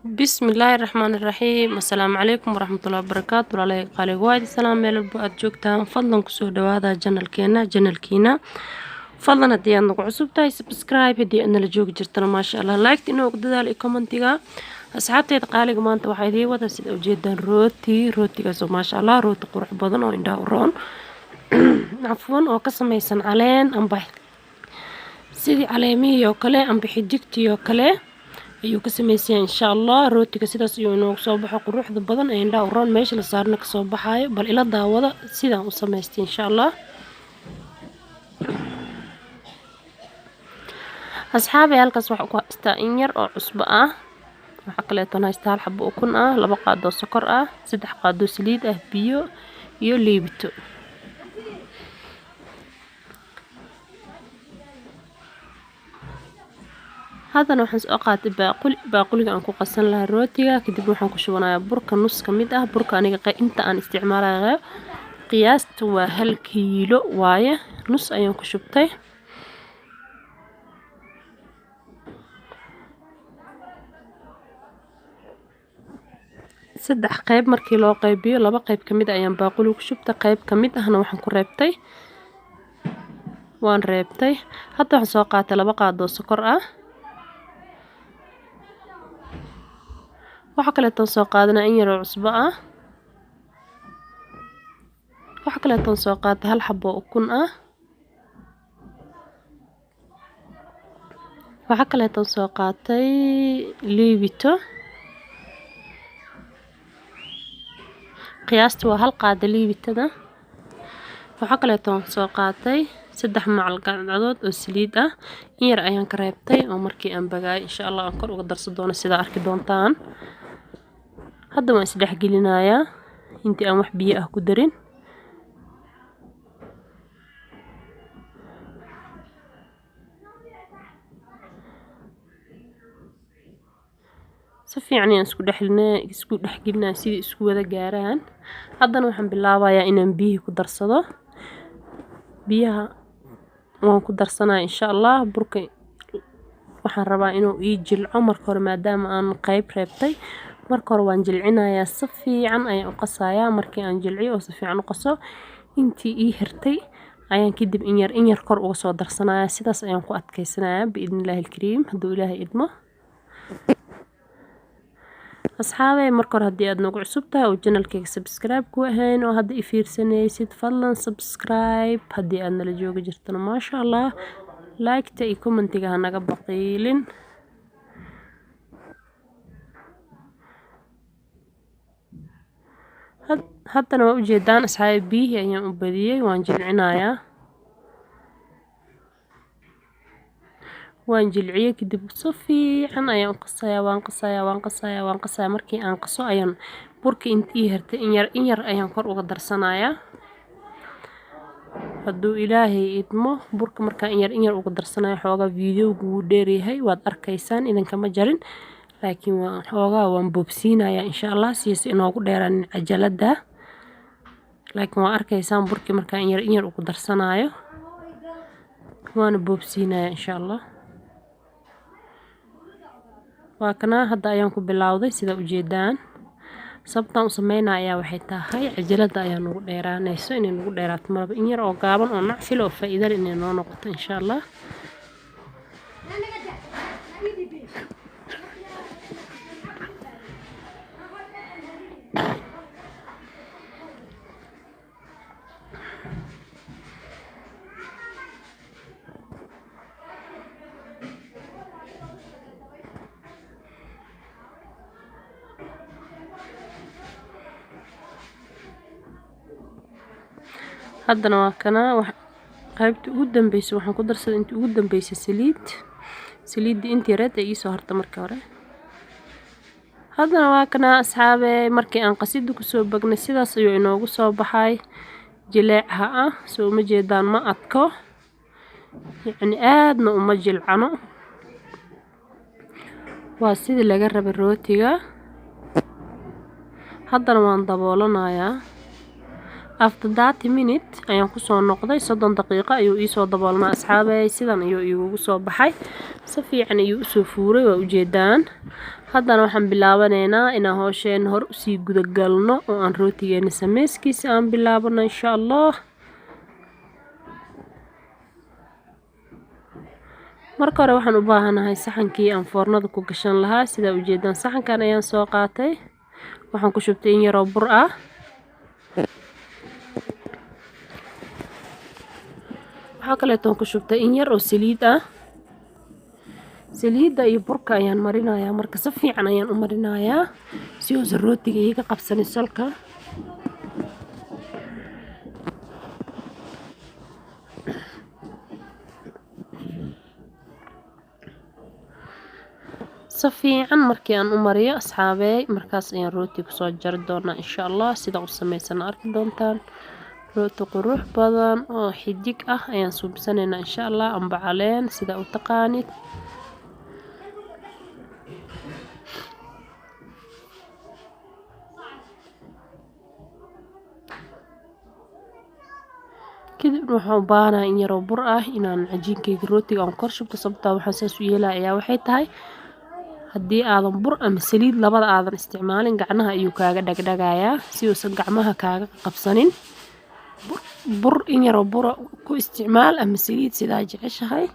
بسم الله الرحمن الرحيم. السلام عليكم ورحمة الله وبركاته. وعليكم قالي وايد السلام ميل البؤد جوجتان فضلا كسو دوادا جنالكينا فضلا هدي أنك عصوب تاي سبسكرايب هدي أن الجوج جرتنا ما شاء الله لايك إنه قددا لي كومنتيغا أصحابتي قالي ما أنت وحيدي ودا سيد أوجيدا روتي كسو ما شاء الله روتي قرح بدن أو إندا ورون عفوا أو قسم يسن علين أم بح سيدي عليمي يو كله أم بحجكتي يو كله ayuu ka sameysay insha Allah rootiga sidaas ayuu inoo soo baxo quruxda badan ee indha uroon meesha la saarna ka soo baxayo bal ila daawada sidaan u sameystay insha Allah asxaabi halkaas waxa ku haystaa in yar oo cusbo ah waxa kale oo haystaa hal xabo ukun ah 2 qaado sokor ah 3 qaado saliid ah biyo iyo liibito هذا waxaan soo qaatay baaquliga aan ku qasan lahaa rootiga kadib waxaan ku shubanayaa burka nus ka mid ah burka aniga inta aan isticmaalayo qiyaasta waa 1 kiilo waaye nus ayaan ku shubtay saddex qayb markii loo qaybiyo laba qayb ka mid ayaan baaquli ku shubtay qayb ka mid ahna waxaan ku reebtay hadda waxaan soo qaatay 2 qaado sokor ah waxa kale oo soo qaadanaa in yar oo cusbo ah waxa kale oo soo qaatay hal xabo ukun ah waxa kale oo soo qaatay liibito qiyaasta waa hal qaado liibitada waxa kale oo soo qaatay 3 malqacdood oo saliid ah in yar ayaan ka reebtay oo markii aan bagaay insha Allah aan kor uga darsan doono sida arki doontaan hadda waan isdhex gelinayaa intii aan wax biyo ah ku darin si fiican ayaan isku dhex gelinaa si isku wada gaaraan haddana waxaan bilaabayaa inaan biyo ku darsado biyaha waan ku darsanaa insha Allah burka waxaan rabaa inuu ii jilco marka hore maadaama aan qayb reebtay marka hore waan jilcinayaa si fiican ayaan u qasayaa markii aan jilciyo oo si fiican u qaso intii ii hirtay ayaan kadib in yar kor uga soo darsanayaa sidaas ayaan ku adkeysanayaa biidnillaahi alkariim hadduu ilaahay idmo asxaabay marka hore haddii aad nagu cusub tahay oo channelkayga subscribe ku ahayn oo hadda i fiirsanaysid fadlan subscribe haddii aad nala jooga jirtana ma sha Allah like-ta iyo commentiga ha naga baqiilin haddana waa ujeedaan asxaabi biyihii ayaan u badiyey waan jilcinayaa waan jilciyey kadib si fiican ayaan u qasayaa waan qasayaa markii aan qaso ayaan burka intii hirtay in yar ayaan kor uga darsanayaa hadduu ilaahay idmo burka markaa in yar uga darsanayo xoogaa videogu wuu dheeryahay waad arkaysaan idinka ma jarin laakiin waan boobsiinayaa insha Allah si inoogu dheeraan cajalada laakiin waa arkaysaan burkii markaa in yar ugu darsanayo waana boobsiinayaa insha Allah waa kana hadda ayaan ku bilowday sida ujeedaan sababtaan u sameynaya waxay tahay cajalada ayaa nagu dheeraanayso inay nagu dheeraato marba in yar oo gaaban oo nacfil oo faa'iido leh inay noo noqoto insha Allah haddana waa kana qaybta ugu dambeysay waxaan ku darsaday intii ugu dambeysay saliidii intii reed ay soo harta markii hore haddana waa kana asxaabe markii aan qasida ku soo bagnay sidaas ayuu inoogu soo baxay jileecaha ah soo ma jeedaan ma adko yani aadna uma jilcano waa sidii laga rabay rootiga haddana waan daboolanayaa after 30 minutes ayaan kusoo noqday 30 daqiiqo ayuu ii soo daboolmay asxaabay sidan ayuu iigu soo baxay si fiican ayuu u soo fuuray waa ujeedaan haddana waxaan bilaabanaynaa inaan hawsheen hor u sii guda galno oo aan rootigeena sameyskiisa aan bilaabano insha Allah marka hore waxaan u baahanahay saxankii aan foornada ku gashan lahaa sida ujeedaan saxankan ayaan soo qaatay waxaan ku shubtay in yar oo bur ah waxaa kale oo ku shubtay in yar oo saliid ah saliida iyo burka ayaan marinayaa marka si fiican ayaan u marinayaa si uu rootiga iga qabsan salka si fiican markii aan u mariyo asxaabay markaas ayaan rooti ku soo jar doonaa insha Allah sida u sameeysan arki doontaan rooti qurux badan oo xidig ah ayaan suubsanaynaa insha Allah amba caleen sida u taqaanid kadib waxaan u baahanahay in yar oo bur ah inaan cajiinkayga rootiga aan kor shubto sababtoo waxaan saas u yeelayaa waxay tahay haddii aadan bur ama saliid labada aadan isticmaalin gacmaha ayuu kaaga dhagdhagayaa si uusan gacmaha kaaga qabsanin bur in yar oo bur ku isticmaal ama saliid sidaa jeceshahay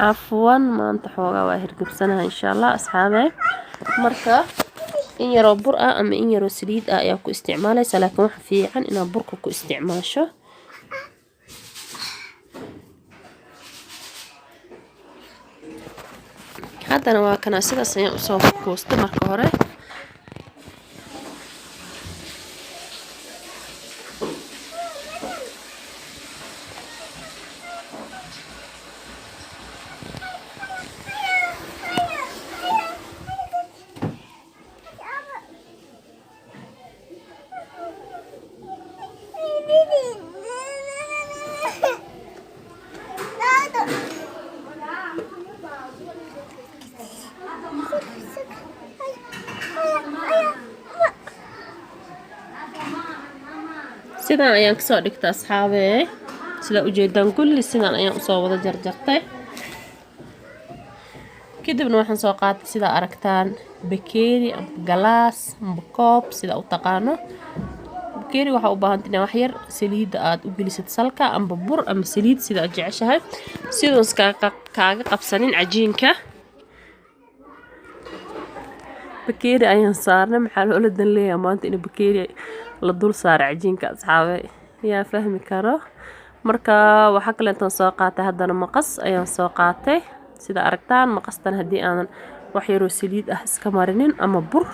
عفوا maanta xoogaa waa hirgabsanahay insha Allah asxaabay marka in yar oo bur ah ama in yar oo saliid ah ayaa ku isticmaalaysaa laakiin waxa fiican inaad burka ku isticmaasho haddana waa kana sidaas ayaan u soo goostay marka hore sidaan ayaan ka soo dhigtay asxaabey sida ujeedaan kulli sidaan ayaan u soo wada jarjartay kadibna waxaan soo qaatay sida aragtaan bakeeri ama galaas ama koob sida u taqaano bakeeri waxa u baahan tahay wax yar saliid aad u gelisid salka ama bur ama saliid sida aad jeceshahay sidoo kaaga qabsanin cajiinka bakeeri ayaan saarnay maxaa loo la dan leeyahay maanta in bakeeri la dul saar cajiinka asxaabay yaa fahmi karo marka waxa kale intaan soo qaatay haddana maqas ayaan soo qaatay sida aragtaan maqastan haddii aan wax yar oo saliid ah iska marinin ama bur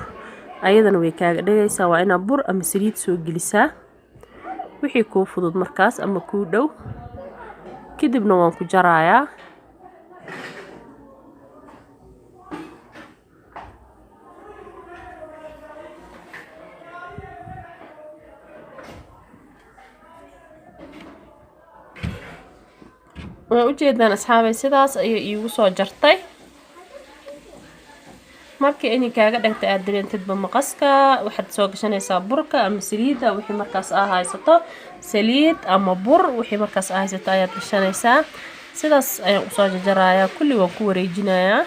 ayadana way kaaga dhagaysaa waa inaad bur ama saliid soo gelisaa wixii kuu fudud markaas ama kuu dhow kadibna waan ku jarayaa waan ujeedaan asxaabay sidaas ayay iigu soo jartay markii inay kaaga dhagtay aad dareentidba maqaska waxaad soo gashanaysaa burka ama saliida wixii markaas aa haysato saliid ama bur wixii markaas aa haysato ayaad gashanaysaa sidaas ayaan u soo jarjarayaa kulli waan ku wareejinayaa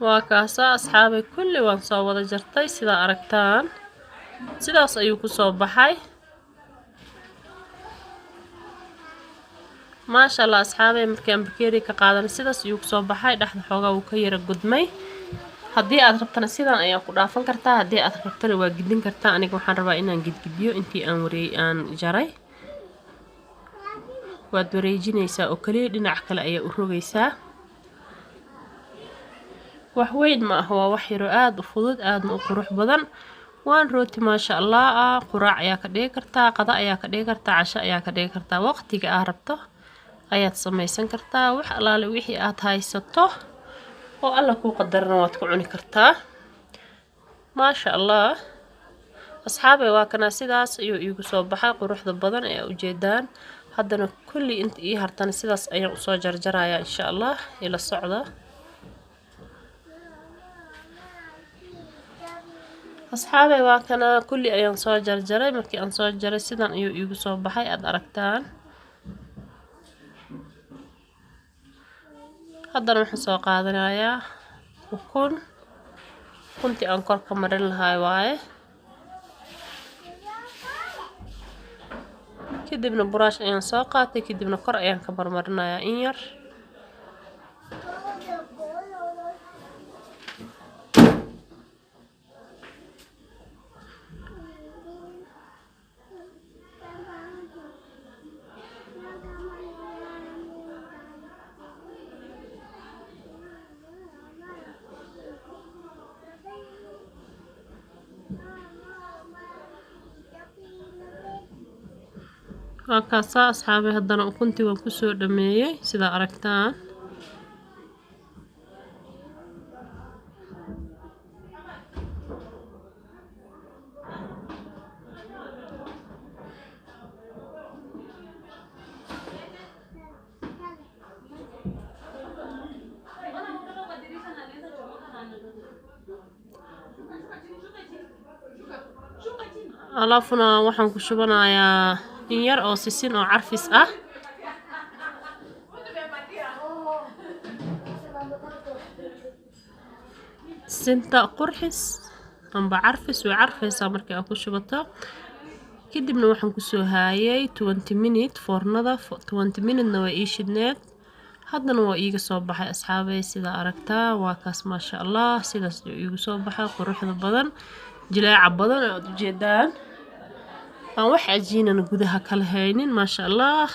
waa kaasa asxaabay kulli waan soo wada jartay sida aragtaan sidaas ayuu ku soo baxay ما شاء الله أصحابي مركان بكيري كقادم سيدس يوك صباحي دحد حوغا وكيرا قدمي haddii aad rabtana sidan ayaan ku dhaafan kartaa, haddii aad rabtana waa gidin kartaa. aniga waxaan rabaa inaan gidgidiyo intii aan jaray. waad wareejinaysaa oo kaliya dhinac kale ayaa u rogaysaa. wax weyn ma aha, waa wax yar oo aad u fudud, aadna u qurux badan. waan rooti maasha Allah ah. quraac ayaa ka dhigi kartaa, qada ayaa ka dhigi kartaa, casho ayaa ka dhigi kartaa. waqtiga aad rabto ayaad samaysan kartaa. wax alaale wixii aad haysato oo alla kuu qadarana waad ku cuni kartaa. maasha Allah asxaabay, waa kana sidaas ayuu iigu soo baxay quruxda badan ee ujeedaan. haddana kulli inta ii hartana sidaas ayaan usoo jarjarayaa insha Allah. ila socda asxaabay, waa kana kulli ayaan soo jarjaray. markii aan soo jaray sidan ayuu iigu soo baxay, aad aragtaan. haddana waxaan soo qaadanayaa ukuntii aan kor ka marin lahay waaye. kadibna buraash ayaan soo qaatay, kadibna kor ayaan ka marmarinayaa in yar. waa kaasaa asxaabay, haddana ukuntii waan kusoo dhameeyey sida aragtaan. alaafuna waxaan ku shubanayaa in yar oo sisin oo carfis ah. sinta qurxis amba carfis way carfaysaa markii aad ku shubato. kadibna waxaan kusoo haayay 20 minute foornada. 20 minute-na waa ii shidneed. haddana waa iiga soo baxay asxaabay sida aragtaa. waa kaas maasha Allah, sidaas ayuu iigu soo baxay quruxda badan, jilaaca badan aad ujeedaan. aan wax cajiinana gudaha kala haynin maasha Allah.